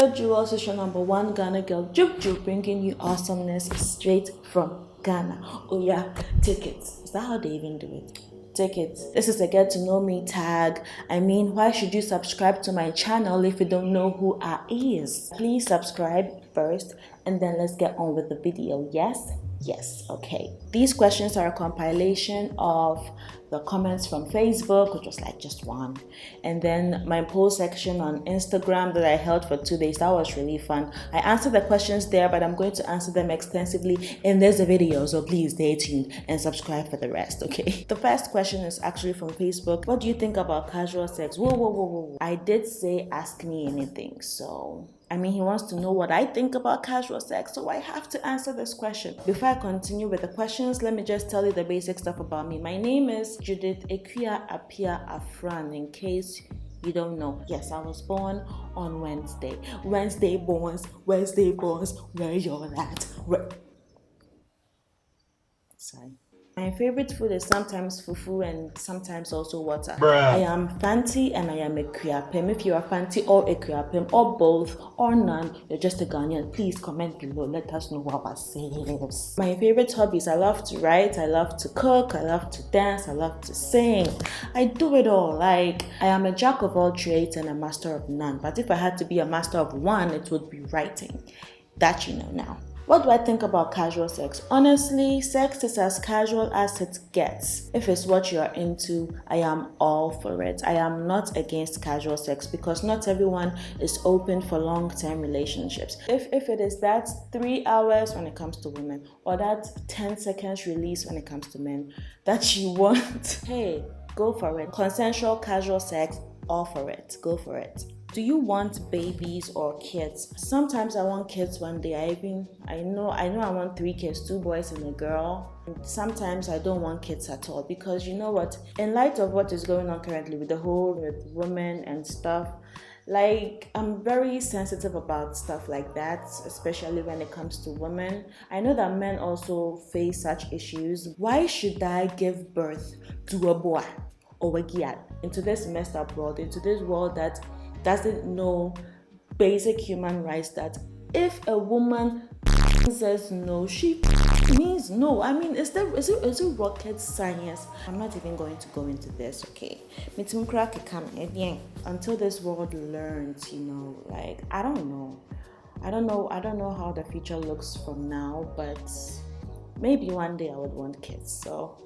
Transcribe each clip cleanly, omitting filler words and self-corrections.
your jewels is your number one Ghana girl, Juuju, bringing you awesomeness straight from Ghana. Oh yeah, take it. Is that how they even do it? Take it. This is a get to know me tag. I mean, why should you subscribe to my channel if you don't know who I is? Please subscribe first and then let's get on with the video. Yes? Yes, okay. These questions are a compilation of the comments from Facebook, which was like just one, and then my poll section on Instagram that I held for 2 days. That was really fun. I answered the questions there, but I'm going to answer them extensively in this video, so please stay tuned and subscribe for the rest, okay? The first question is actually from Facebook. What do you think about casual sex? Whoa. I did say ask me anything, so I mean, he wants to know what I think about casual sex, so I have to answer this question. Before I continue with the questions, let me just tell you the basic stuff about me. My name is Judith Equia Apia Afran, in case you don't know. Yes, I was born on Wednesday. Wednesday borns, where you're at. Sorry. My favorite food is sometimes fufu and sometimes also water. Bruh. I am Fanti and I am a Kriapem. If you are Fanti or a Kriapem or both or none, you're just a Ghanaian. Please comment below. Let us know what ourselves. My favorite hobbies: I love to write, I love to cook, I love to dance, I love to sing. I do it all. Like, I am a jack of all trades and a master of none. But if I had to be a master of one, it would be writing. That you know now. What do I think about casual sex? Honestly, sex is as casual as it gets. If it's what you're into, I am all for it. I am not against casual sex because not everyone is open for long-term relationships. If it is that 3 hours when it comes to women or that 10 seconds release when it comes to men that you want, hey, go for it. Consensual casual sex, all for it. Go for it. Do you want babies or kids? Sometimes I want kids one day. I know I want 3 kids, 2 boys and a girl. Sometimes I don't want kids at all because you know what? In light of what is going on currently with women and stuff, like, I'm very sensitive about stuff like that, especially when it comes to women. I know that men also face such issues. Why should I give birth to a boy or a girl into this messed up world, into this world that doesn't know basic human rights, that if a woman says no, she means no? I mean, is it rocket science? I'm not even going to go into this, okay? Until this world learns, you know, like, I don't know how the future looks from now, but maybe one day I would want kids. So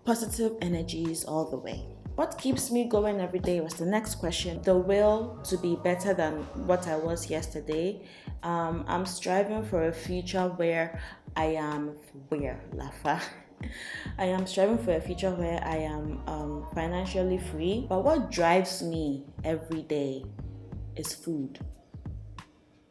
positive energies all the way. What keeps me going every day was the next question. The will to be better than what I was yesterday. I'm striving for a future where I am striving for a future where I am financially free. But what drives me every day is food.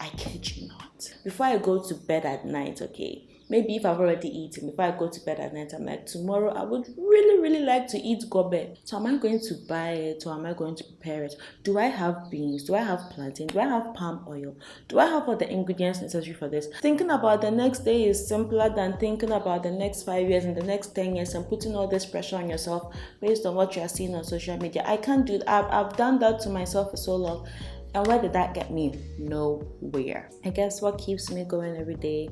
I kid you not. Before I go to bed at night, okay, maybe if I've already eaten, before I go to bed at night, I'm like, tomorrow I would really like to eat gobe. So am I going to buy it or am I going to prepare it? Do I have beans? Do I have plantain? Do I have palm oil? Do I have all the ingredients necessary for this? Thinking about the next day is simpler than thinking about the next 5 years and the next 10 years and putting all this pressure on yourself based on what you are seeing on social media. I can't do that. I've done that to myself for so long. And where did that get me? Nowhere. I guess what keeps me going every day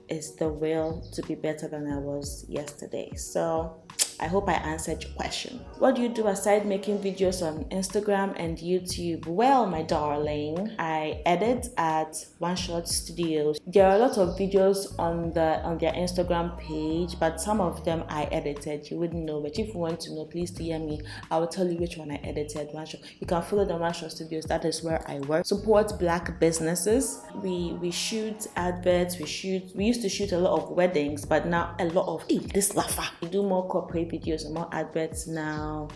is the will to be better than I was yesterday. So I hope I answered your question. What do you do aside making videos on Instagram and YouTube? Well, my darling, I edit at One Shot Studios. There are a lot of videos on their Instagram page, but some of them I edited. You wouldn't know, but if you want to know, please DM me. I will tell you which one I edited. One Shot. You can follow the One Shot Studios. That is where I work. Support Black businesses. We shoot adverts. We used to shoot a lot of weddings, but now a lot of this lafa. We do more corporate videos and more adverts now,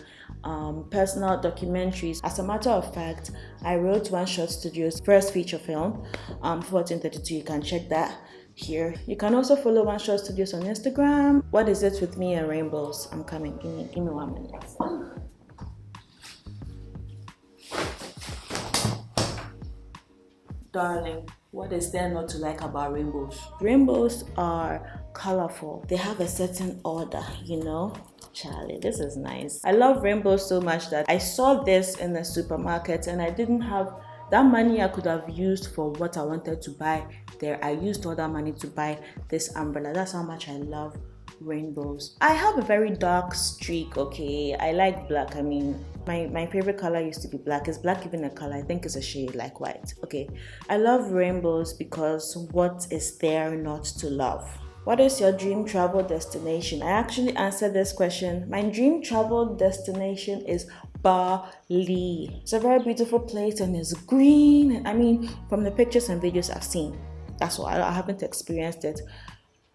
personal documentaries. As a matter of fact, I wrote One Shot Studios' first feature film, 1432. You can check that here. You can also follow One Shot Studios on Instagram. What is it with me and rainbows? I'm coming. Give me 1 minute. Darling, what is there not to like about rainbows? Rainbows are colorful. They have a certain order, you know? Charlie, this is nice. I love rainbows so much that I saw this in the supermarket and I didn't have That money I could have used for what I wanted to buy there. I used all that money to buy this umbrella. That's how much I love rainbows. I have a very dark streak, okay? I like black. I mean, my favorite color used to be black. Is black even a color? I think it's a shade like white. Okay. I love rainbows because what is there not to love? What is your dream travel destination? I actually answered this question. My dream travel destination is Bali. It's a very beautiful place and it's green. I mean, from the pictures and videos I've seen. That's all. I haven't experienced it.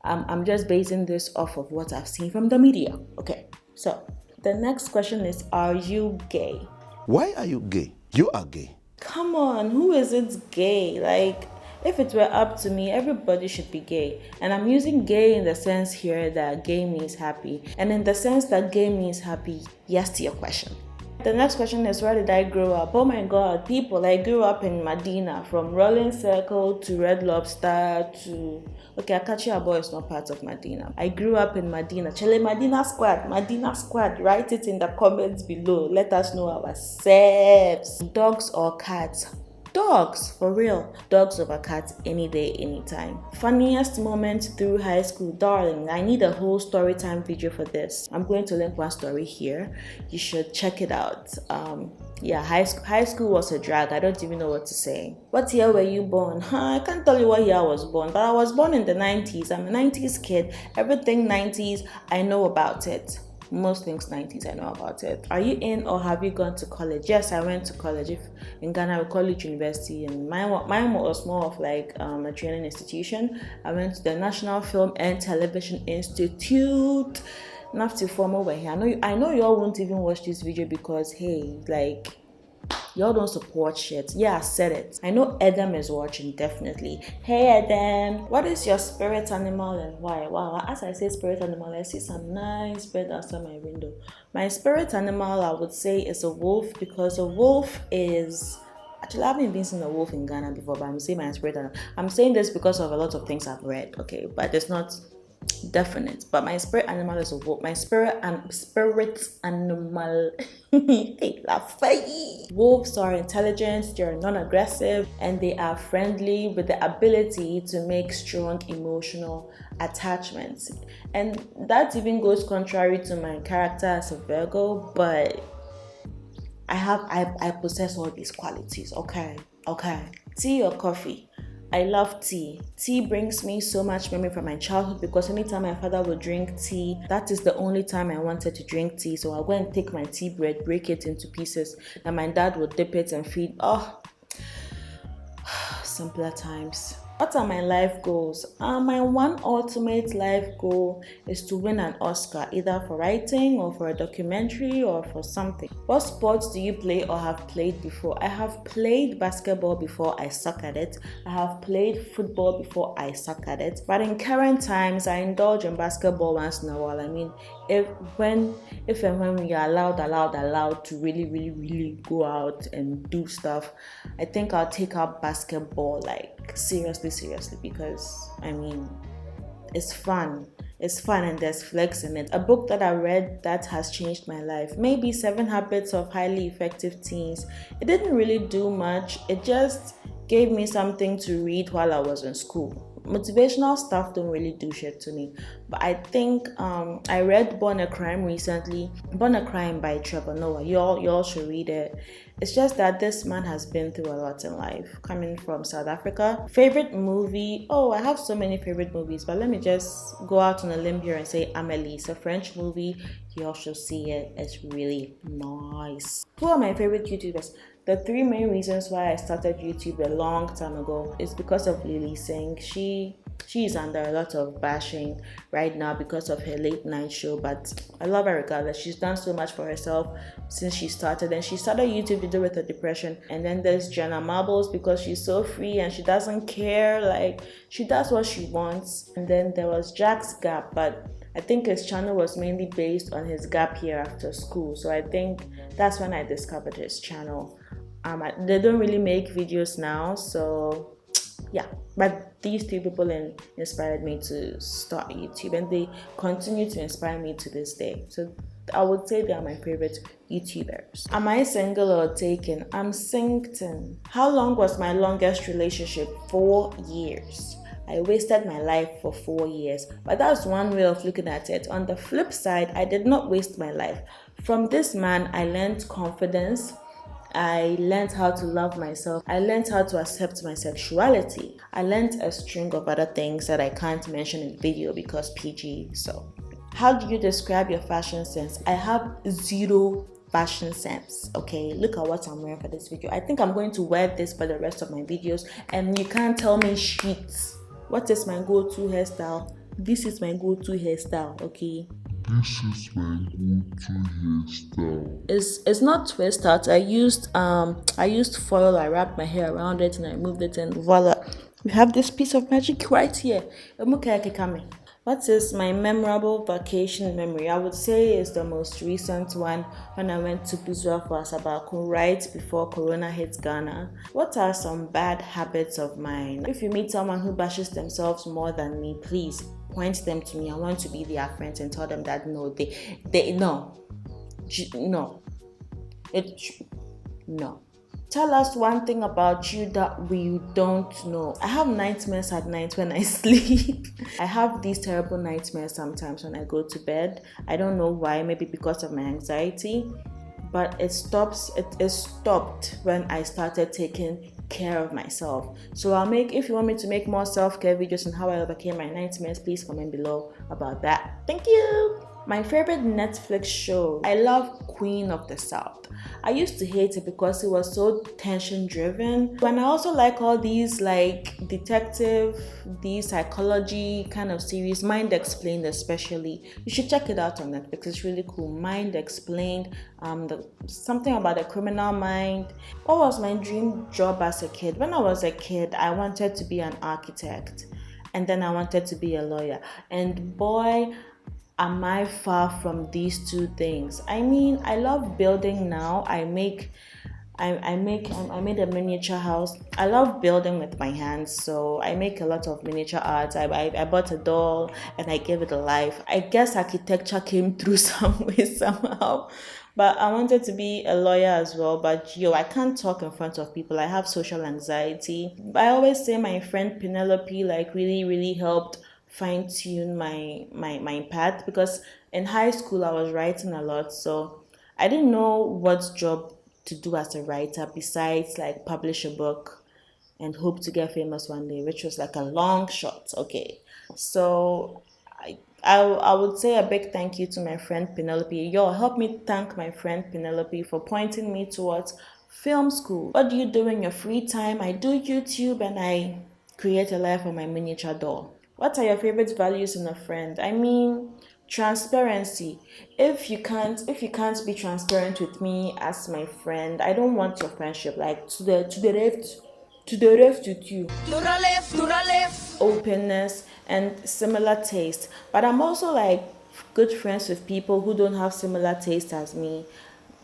I'm just basing this off of what I've seen from the media. Okay, so the next question is, are you gay? Why are you gay? You are gay. Come on, who isn't gay? Like, if it were up to me, everybody should be gay. And I'm using gay in the sense here that gay means happy. And in the sense that gay means happy, yes to your question. The next question is, where did I grow up? Oh my god, people, I grew up in Medina, from Rolling Circle to Red Lobster to... Okay, Akachi Abo is not part of Medina. I grew up in Medina. Chile Medina Squad, write it in the comments below. Let us know ourselves. Dogs or cats? Dogs, for real. Dogs over cats any day, anytime. Funniest moment through high school. Darling, I need a whole story time video for this. I'm going to link one story here. You should check it out. Yeah, high school was a drag. I don't even know what to say. What year were you born? I can't tell you what year I was born, but I was born in the 90s. I'm a 90s kid. Everything 90s, I know about it. Most things 90s, I know about it. Are you in or have you gone to college? Yes, I went to college. If in Ghana, we call it university, and mine was more of like a training institution. I went to the National Film and Television Institute. Not to form over here. I know y'all won't even watch this video because hey, like, y'all don't support shit. Yeah, I said it. I know Adam is watching, definitely. Hey Adam, what is your spirit animal and why? Wow, as I say spirit animal, I see some nice bird outside my window. My spirit animal, I would say, is a wolf, because a wolf is... Actually, I haven't been seeing a wolf in Ghana before, but I'm saying my spirit animal. I'm saying this because of a lot of things I've read, okay? But it's not definite. But my spirit animal is a wolf. My spirit animal wolves are intelligent, they're non-aggressive, and they are friendly with the ability to make strong emotional attachments. And that even goes contrary to my character as a Virgo, but I possess all these qualities. Okay. Tea or coffee? I love tea. Tea brings me so much memory from my childhood, because anytime my father would drink tea, that is the only time I wanted to drink tea. So I'll go and take my tea bread, break it into pieces, and my dad would dip it and feed. Oh, simpler times. What are my life goals? My one ultimate life goal is to win an Oscar, either for writing or for a documentary or for something. What sports do you play or have played before? I have played basketball before, I suck at it. I have played football before, I suck at it. But in current times, I indulge in basketball once in a while. I mean, if and when we are allowed to really go out and do stuff, I think I'll take up basketball like seriously, because I mean, it's fun and there's flex in it. A book that I read that has changed my life, maybe 7 Habits of Highly Effective Teens. It didn't really do much, it just gave me something to read while I was in school. Motivational stuff don't really do shit to me, but I think I read Born a Crime recently. Born a Crime by Trevor Noah. Y'all should read it. It's just that this man has been through a lot in life, coming from South Africa. Favorite movie? Oh, I have so many favorite movies, but let me just go out on a limb here and say Amélie. It's a French movie. Y'all should see it. It's really nice. Who are my favorite YouTubers? The 3 main reasons why I started YouTube a long time ago is because of Lily Singh. She is under a lot of bashing right now because of her late night show, but I love her regardless. She's done so much for herself since she started, and she started YouTube to deal with her depression. And then there's Jenna Marbles, because she's so free and she doesn't care, like she does what she wants. And then there was Jack's Gap, but I think his channel was mainly based on his gap year after school, so I think that's when I discovered his channel. They don't really make videos now, so yeah, but these 2 people inspired me to start YouTube, and they continue to inspire me to this day. So I would say they are my favorite YouTubers. Am I single or taken? I'm singleton. How long was my longest relationship? 4 years. I wasted my life for 4 years. But that's one way of looking at it. On the flip side, I did not waste my life. From this man, I learned confidence. I learned how to love myself. I learned how to accept my sexuality. I learned a string of other things that I can't mention in the video because PG. So, how do you describe your fashion sense? I have zero fashion sense. Okay, look at what I'm wearing for this video. I think I'm going to wear this for the rest of my videos, and you can't tell me shit. What is my go-to hairstyle? This is my go-to hairstyle. Okay. This is my go-to hairstyle. It's not twist out. I used foil. I wrapped my hair around it and I moved it, and voila, we have this piece of magic right here. What is my memorable vacation memory? I would say it's the most recent one, when I went to Bizua for Asabaku right before Corona hit Ghana. What are some bad habits of mine? If you meet someone who bashes themselves more than me, please point them to me. I want to be their friend and tell them that no. Tell us one thing about you that we don't know. I have nightmares at night when I sleep. I have these terrible nightmares sometimes when I go to bed. I don't know why, maybe because of my anxiety, but it stopped when I started taking care of myself. So if you want me to make more self-care videos on how I overcame my nightmares, please comment below about that. Thank you. My favorite Netflix show, I love Queen of the South. I used to hate it because it was so tension driven. And I also like all these like detective, these psychology kind of series, Mind Explained especially. You should check it out on Netflix, it's really cool. Mind Explained, something about the criminal mind. What was my dream job as a kid? When I was a kid, I wanted to be an architect, and then I wanted to be a lawyer. And boy, am I far from these two things. I mean, I love building now. I made a miniature house. I love building with my hands, so I make a lot of miniature art. I bought a doll and I gave it a life. I guess architecture came through some way somehow. But I wanted to be a lawyer as well. But I can't talk in front of people. I have social anxiety. I always say my friend Penelope really, really helped fine-tune my path, because in high school I was writing a lot, so I didn't know what job to do as a writer besides like publish a book and hope to get famous one day, which was like a long shot. Okay, so I would say a big thank you to my friend Penelope. Help me thank my friend Penelope for pointing me towards film school. What do you do in your free time? I do YouTube and I create a life on my miniature doll. What are your favorite values in a friend? I mean, transparency. If you can't be transparent with me as my friend, I don't want your friendship. Like to the left with you. To the left. Openness and similar taste. But I'm also like good friends with people who don't have similar taste as me.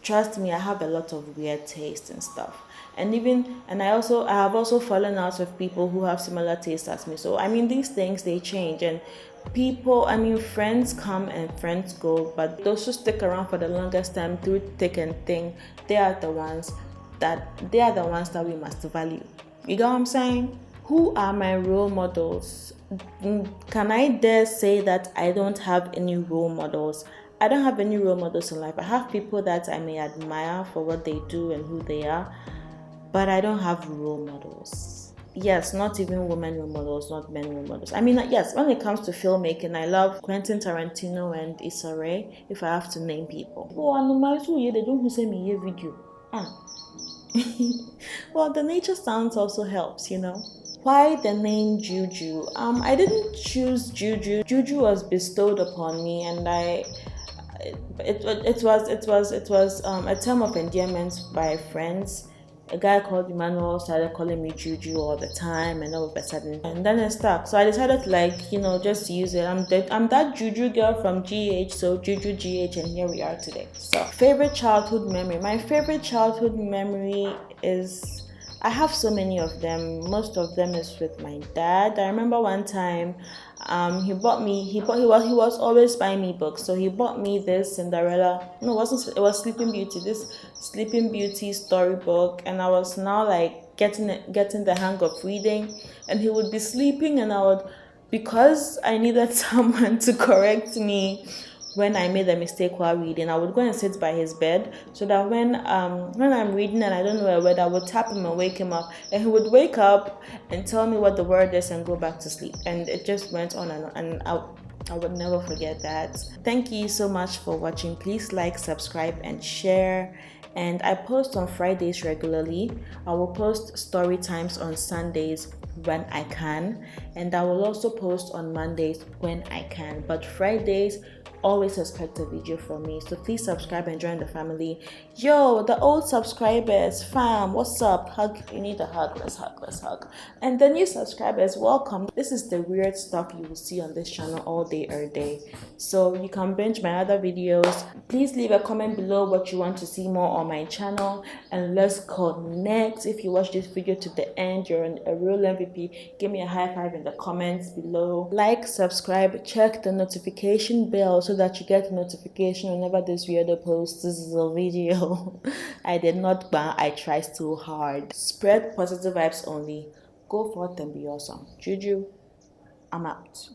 Trust me, I have a lot of weird taste and stuff. And I have also fallen out with people who have similar tastes as me. So I mean, these things, they change, and friends come and friends go, but those who stick around for the longest time through thick and thin, they are the ones that we must value. You get what I'm saying? Who are my role models? Can I dare say that I don't have any role models? I don't have any role models in life. I have people that I may admire for what they do and who they are, but I don't have role models. Yes, not even women role models, not men role models. I mean, yes, when it comes to filmmaking, I love Quentin Tarantino and Issa Rae, if I have to name people. Oh, I know they don't send me a video. Well, the nature sounds also helps, Why the name Juuju? I didn't choose Juuju. Juuju was bestowed upon me, and it was a term of endearment by friends. A guy called Emmanuel started calling me Juuju all the time, and all of a sudden, and then it stuck. So I decided to just use it. I'm that Juuju girl from GH, so JuujuGH, and here we are today. So favorite childhood memory. My favorite childhood memory is I have so many of them. Most of them is with my dad. I remember one time he was always buying me books. So he bought me this Cinderella, no, it was Sleeping Beauty, this Sleeping Beauty storybook, and I was now like getting the hang of reading. And he would be sleeping, and I would, because I needed someone to correct me when I made a mistake while reading, I would go and sit by his bed, so that when I'm reading and I don't know a word, I would tap him and wake him up, and he would wake up and tell me what the word is and go back to sleep. And it just went on and on, and I would never forget that. Thank you so much for watching. Please like, subscribe, and share. And I post on Fridays regularly. I will post story times on Sundays when I can, and I will also post on Mondays when I can. But Fridays, always expect a video from me. So please subscribe and join the family. Yo, the old subscribers, fam, what's up? Hug, you need a hug. Let's hug. And the new subscribers, welcome. This is the weird stuff you will see on this channel all day, every day. So you can binge my other videos. Please leave a comment below what you want to see more on my channel, and let's connect. If you watch this video to the end, you're a real MVP. Give me a high five in the comments below. Like, subscribe, check the notification bell so that you get a notification whenever this weirdo posts a video. I did not ban, I tried so hard. Spread positive vibes only. Go forth and be awesome. Juju, I'm out.